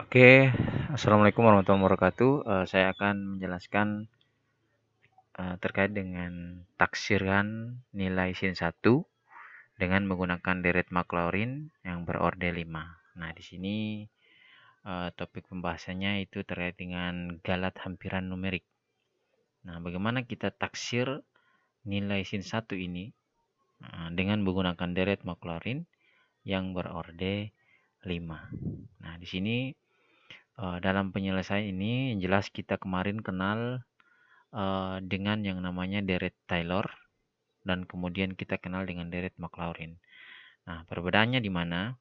Oke, Assalamualaikum warahmatullahi wabarakatuh. Saya akan menjelaskan terkait dengan taksiran nilai sin 1 dengan menggunakan deret Maclaurin yang berorde 5. Nah, di sini topik pembahasannya itu terkait dengan galat hampiran numerik. Nah, bagaimana kita taksir nilai sin 1 ini dengan menggunakan deret Maclaurin yang berorde 5. Nah, di sini dalam penyelesaian ini jelas kita kemarin kenal dengan yang namanya deret Taylor dan kemudian kita kenal dengan deret Maclaurin. Nah, perbedaannya di mana?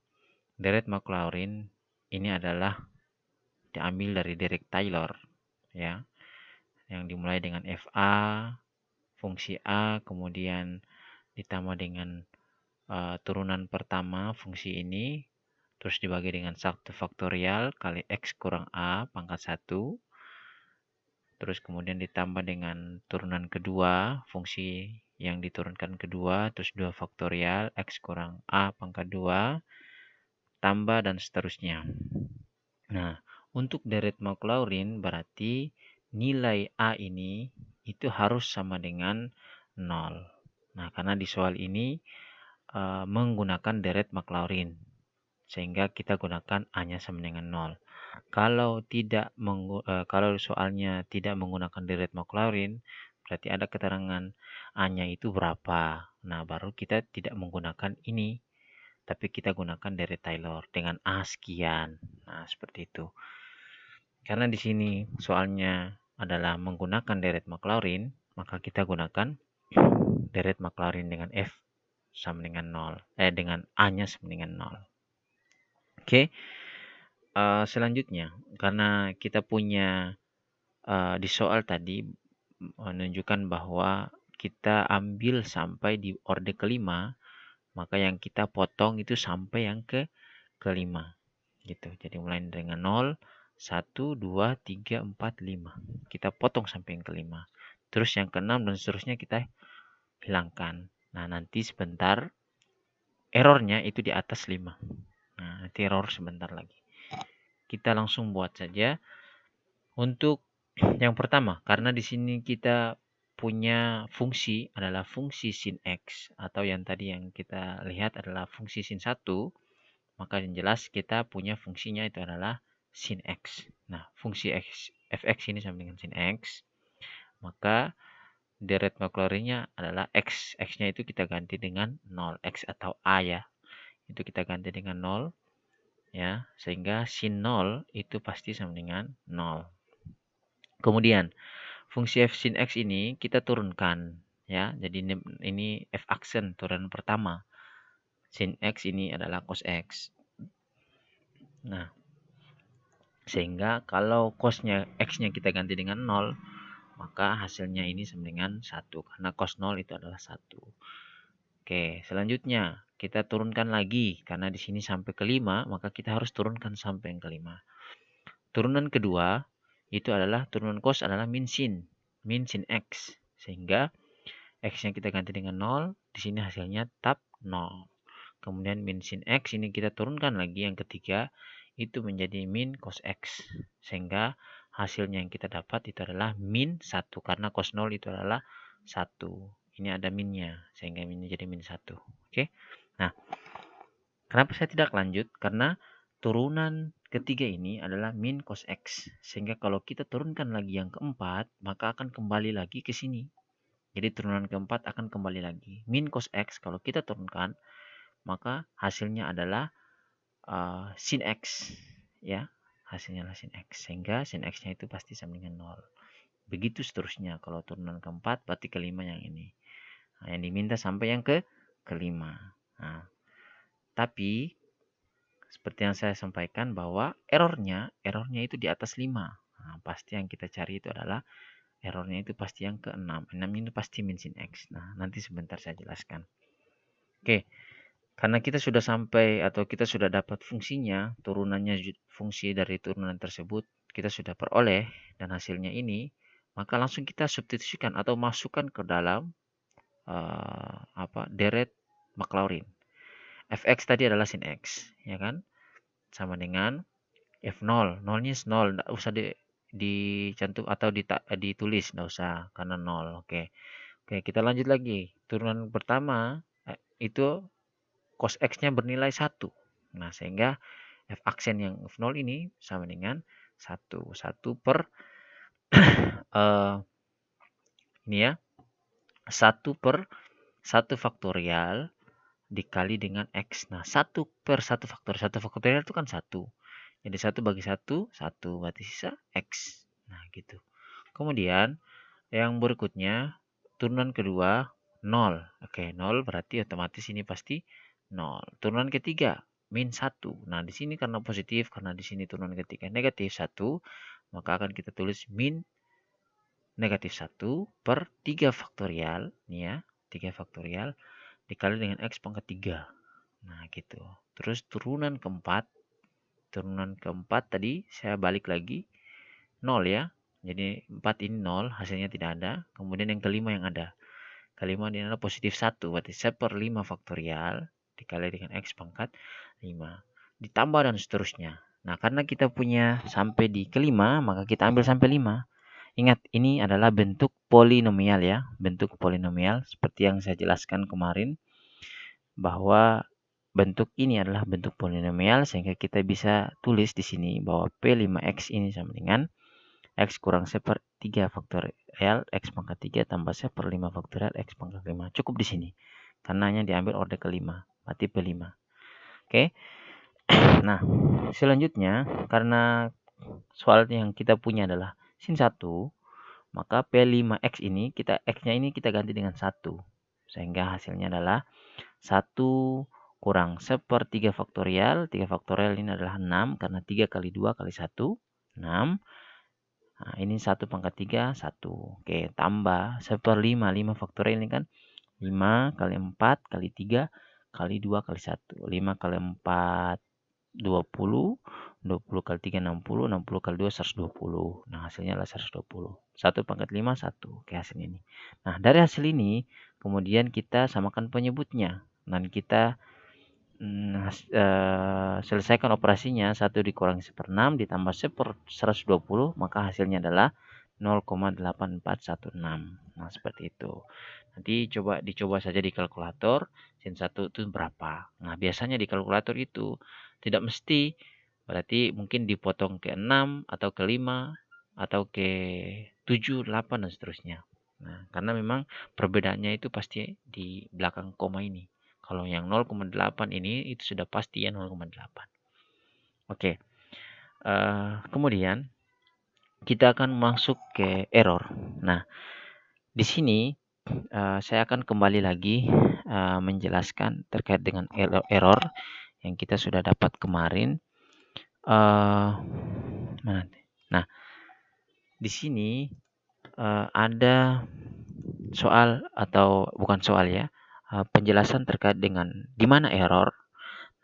Deret Maclaurin ini adalah diambil dari deret Taylor, ya, yang dimulai dengan FA, fungsi A, kemudian ditambah dengan turunan pertama fungsi ini, terus dibagi dengan 1 faktorial kali X kurang A pangkat 1, terus kemudian ditambah dengan turunan kedua, fungsi yang diturunkan kedua, terus 2 faktorial, X kurang A pangkat 2, tambah dan seterusnya. Nah, untuk deret Maclaurin berarti nilai A ini itu harus sama dengan 0. Nah, karena di soal ini menggunakan deret Maclaurin, sehingga kita gunakan A-nya sama dengan 0. Kalau soalnya tidak menggunakan deret Maclaurin, berarti ada keterangan A-nya itu berapa. Nah, baru kita tidak menggunakan ini, tapi kita gunakan deret Taylor dengan A sekian. Nah, seperti itu. Karena di sini soalnya adalah menggunakan deret Maclaurin, maka kita gunakan deret Maclaurin dengan F sama dengan 0. Dengan A-nya sama dengan 0. Oke. Selanjutnya, karena kita punya di soal tadi menunjukkan bahwa kita ambil sampai di orde kelima, maka yang kita potong itu sampai yang kelima. Gitu. Jadi mulai dengan 0, 1, 2, 3, 4, 5. Kita potong sampai yang kelima. Terus yang keenam dan seterusnya kita hilangkan. Nah, nanti sebentar errornya itu di atas 5. Nah, nanti error sebentar lagi. Kita langsung buat saja. Untuk yang pertama, karena di sini kita punya fungsi adalah fungsi sin X, atau yang tadi yang kita lihat adalah fungsi sin 1, maka yang jelas kita punya fungsinya itu adalah sin X. Nah, fungsi X, fx ini sama dengan sin X, maka deret Maclaurinnya adalah X. X-nya itu kita ganti dengan 0. X atau A ya. Itu kita ganti dengan 0. Ya, sehingga sin 0 itu pasti sama dengan 0. Kemudian, fungsi f sin X ini kita turunkan. Ya, jadi ini f aksen turunan pertama. Sin X ini adalah cos X. Nah, sehingga kalau cosnya X-nya kita ganti dengan 0, maka hasilnya ini sama dengan 1. Karena cos 0 itu adalah 1. Oke, selanjutnya kita turunkan lagi. Karena di sini sampai kelima, maka kita harus turunkan sampai yang kelima. Turunan kedua, itu adalah turunan cos adalah min sin X. Sehingga X-nya kita ganti dengan 0, di sini hasilnya tetap 0. Kemudian min sin X ini kita turunkan lagi yang ketiga, itu menjadi min cos X. Sehingga hasilnya yang kita dapat itu adalah min 1. Karena cos 0 itu adalah 1. Ini ada minnya, sehingga minnya jadi min 1. Oke. Nah, kenapa saya tidak lanjut? Karena turunan ketiga ini adalah min cos X. Sehingga kalau kita turunkan lagi yang keempat, maka akan kembali lagi ke sini. Jadi turunan keempat akan kembali lagi. Min cos X kalau kita turunkan, maka hasilnya adalah sin X. Ya, hasilnya adalah sin X. Sehingga sin X-nya itu pasti sama dengan 0. Begitu seterusnya. Kalau turunan keempat, berarti kelima yang ini. Nah, yang diminta sampai yang kelima. Nah, tapi seperti yang saya sampaikan bahwa errornya itu di atas 5. Nah, pasti yang kita cari itu adalah errornya itu pasti yang ke-6. 6 ini pasti min sin X. Nah, nanti sebentar saya jelaskan. Oke, karena kita sudah sampai atau kita sudah dapat fungsinya, turunannya fungsi dari turunan tersebut kita sudah peroleh dan hasilnya ini, maka langsung kita substitusikan atau masukkan ke dalam deret Maclaurin. Fx tadi adalah sin X, ya kan? Sama dengan F0. Nolnya 0. Nggak usah dicantum atau ditulis. Nggak usah. Karena 0. Oke. Oke, kita lanjut lagi. Turunan pertama, itu cos X-nya bernilai 1. Nah, sehingga F aksen yang F0 ini sama dengan 1. 1 per, ini ya, 1 per 1 faktorial dikali dengan X. Nah, 1 per 1 faktorial. 1 faktorial itu kan 1. Jadi 1 bagi 1, 1. Berarti sisa X. Nah, gitu. Kemudian, yang berikutnya, turunan kedua, 0. Oke, 0 berarti otomatis ini pasti 0. Turunan ketiga, min 1. Nah, di sini karena positif, karena di sini turunan ketiga negatif 1, maka akan kita tulis min negatif 1 per 3 faktorial. Nih ya, 3 faktorial dikali dengan X pangkat 3. Nah, gitu. Terus turunan keempat tadi saya balik lagi 0 ya. Jadi 4 ini 0, hasilnya tidak ada. Kemudian yang kelima yang ada. Kelima ini adalah positif 1, berarti 1/5 faktorial dikali dengan X pangkat 5. Ditambah dan seterusnya. Nah, karena kita punya sampai di kelima, maka kita ambil sampai 5. Ingat, ini adalah bentuk polinomial ya. Bentuk polinomial seperti yang saya jelaskan kemarin. Bahwa bentuk ini adalah bentuk polinomial sehingga kita bisa tulis di sini bahwa P5X ini sama dengan X kurang 1/3 faktorial X pangkat 3 tambah 1/5 faktorial X pangkat 5. Cukup di sini. Karena hanya diambil order kelima. Berarti P5. Oke. Nah, selanjutnya karena soal yang kita punya adalah sin 1, maka P5X ini X-nya ini kita ganti dengan 1. Sehingga hasilnya adalah 1 kurang 1/3 faktorial. 3 faktorial ini adalah 6 karena 3 kali 2 kali 1, 6. Nah, ini 1 pangkat 3, 1. Oke, tambah 1/5. 5 faktorial ini kan 5 kali 4 kali 3 kali 2 kali 1. 5 kali 4, 20. 20 kali 3, 60. 60 kali 2, 120. Nah, hasilnya adalah 120. 1 pangkat 5, 1. Oke, hasilnya ini. Nah, dari hasil ini, kemudian kita samakan penyebutnya. Dan kita selesaikan operasinya. 1 dikurangi 1/6 ditambah 1/120, maka hasilnya adalah 0,8416. Nah, seperti itu. Nanti dicoba saja di kalkulator sin 1 itu berapa. Nah, biasanya di kalkulator itu tidak mesti, berarti mungkin dipotong ke 6 atau ke 5 atau ke 7, 8 dan seterusnya. Nah, karena memang perbedaannya itu pasti di belakang koma ini. Kalau yang 0,8 ini itu sudah pasti ya 0,8. Oke. Kemudian kita akan masuk ke error. Nah, di sini saya akan kembali lagi menjelaskan terkait dengan error yang kita sudah dapat kemarin. Nah, di sini ada soal atau bukan soal ya, penjelasan terkait dengan di mana error.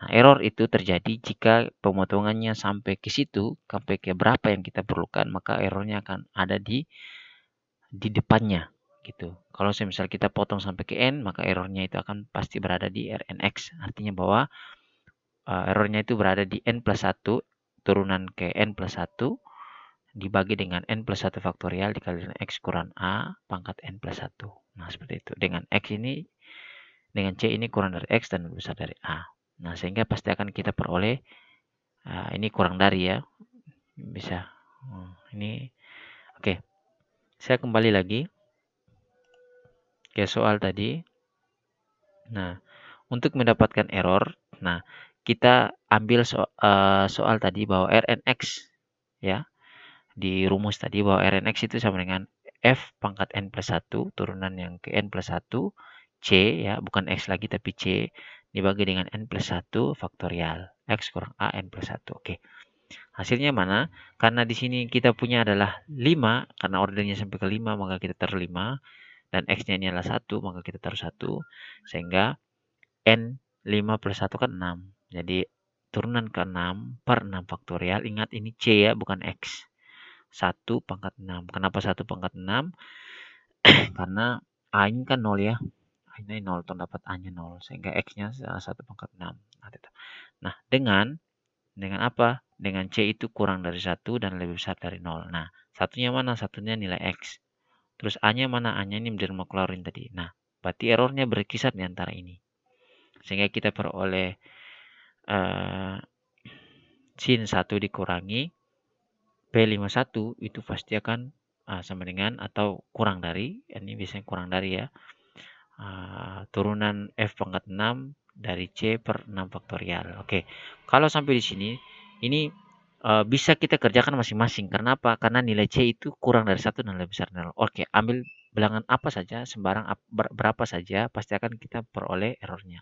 Nah, error itu terjadi jika pemotongannya sampai ke situ, sampai ke berapa yang kita perlukan, maka errornya akan ada di depannya gitu. Kalau misal kita potong sampai ke n, maka errornya itu akan pasti berada di Rnx. Artinya bahwa errornya itu berada di n plus 1 turunan ke n plus 1 dibagi dengan n plus 1 faktorial dikali dengan x kurang a pangkat n plus 1. Nah, seperti itu. Dengan x ini, dengan c ini kurang dari x dan lebih besar dari a. Nah, sehingga pasti akan kita peroleh ini kurang dari ya. Bisa. Ini oke. Saya kembali lagi ke soal tadi. Nah, untuk mendapatkan error, nah kita ambil soal tadi bahwa Rnx ya. Di rumus tadi bahwa Rnx itu sama dengan F pangkat N plus 1 turunan yang ke N plus 1 C ya, bukan X lagi tapi C dibagi dengan N plus 1 faktorial X kurang A N plus 1. Oke. Hasilnya mana? Karena di sini kita punya adalah 5, karena ordernya sampai ke 5 maka kita taruh 5 dan X-nya ini adalah 1 maka kita taruh 1 sehingga N 5 plus 1 kan 6. Jadi turunan ke 6 per 6 faktorial. Ingat ini C ya, bukan X. 1 pangkat 6. Kenapa 1 pangkat 6? Karena A ini kan 0 ya. A ini 0, terdapat A-nya 0. Sehingga X-nya 1 pangkat 6. Nah, dengan apa? dengan C itu kurang dari 1 dan lebih besar dari 0. Nah, satunya mana? Satunya nilai X. Terus A-nya mana? A-nya ini menjadi maklurin tadi. Nah, berarti errornya berkisar di antara ini. Sehingga kita peroleh sin 1 dikurangi P51 itu pasti akan sama dengan atau kurang dari, ini biasanya kurang dari ya, turunan F pangkat 6 dari C per 6 faktorial. Oke, kalau sampai di sini, ini bisa kita kerjakan masing-masing. Karena apa? Karena nilai C itu kurang dari 1 dan lebih besar dari 0. Oke, ambil bilangan apa saja, sembarang berapa saja, pasti akan kita peroleh errornya.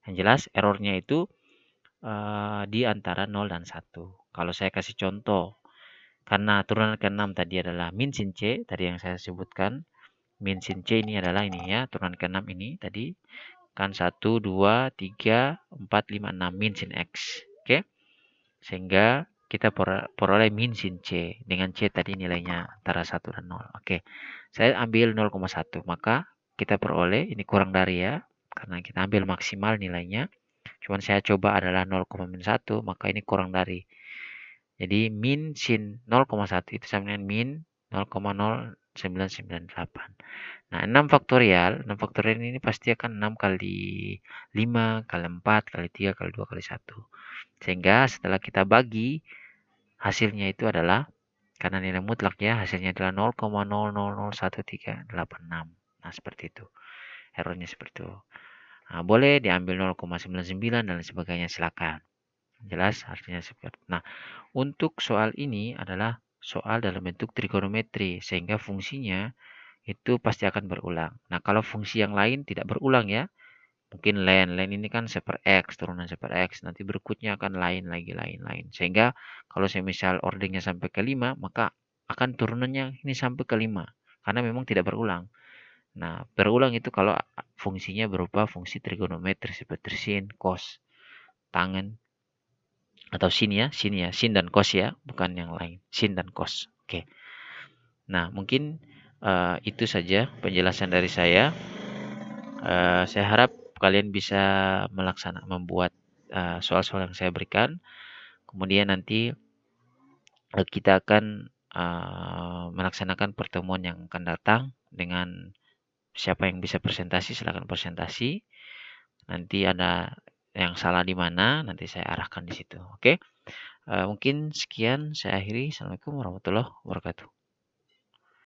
Yang jelas, errornya itu di antara 0 dan 1. Kalau saya kasih contoh, karena turunan ke-6 tadi adalah min sin C, tadi yang saya sebutkan, min sin C ini adalah ini ya, turunan ke-6 ini tadi, kan 1, 2, 3, 4, 5, 6, min sin X. Oke, sehingga kita peroleh min sin C, dengan C tadi nilainya antara 1 dan 0. Oke, saya ambil 0,1, maka kita peroleh, ini kurang dari ya, karena kita ambil maksimal nilainya. Cuman saya coba adalah 0,1, maka ini kurang dari. Jadi min sin 0,1 itu sama dengan min 0,0998. Nah, 6 faktorial ini pasti akan 6 kali 5, kali 4, kali 3, kali 2, kali 1. Sehingga setelah kita bagi, hasilnya itu adalah, karena nilai mutlak ya, hasilnya adalah 0,001386. Nah, seperti itu. Errornya seperti itu. Nah, boleh diambil 0,99 dan sebagainya, silakan. Jelas artinya seperti itu. Nah, untuk soal ini adalah soal dalam bentuk trigonometri, sehingga fungsinya itu pasti akan berulang. Nah, kalau fungsi yang lain tidak berulang ya, mungkin len ini kan per X, turunan per X, nanti berikutnya akan lain lagi, lain. Sehingga kalau saya misal ordernya sampai ke 5, maka akan turunannya ini sampai ke 5, karena memang tidak berulang. Nah, berulang itu kalau fungsinya berupa fungsi trigonometri seperti sin, cos, tangen, atau sin sin dan cos ya, bukan yang lain, sin dan cos. Oke. Nah, mungkin itu saja penjelasan dari saya. Saya harap kalian bisa membuat soal-soal yang saya berikan. Kemudian nanti kita akan melaksanakan pertemuan yang akan datang dengan siapa yang bisa presentasi, silakan presentasi. Nanti ada yang salah di mana, nanti saya arahkan di situ. Oke. Mungkin sekian, saya akhiri. Assalamualaikum warahmatullahi wabarakatuh.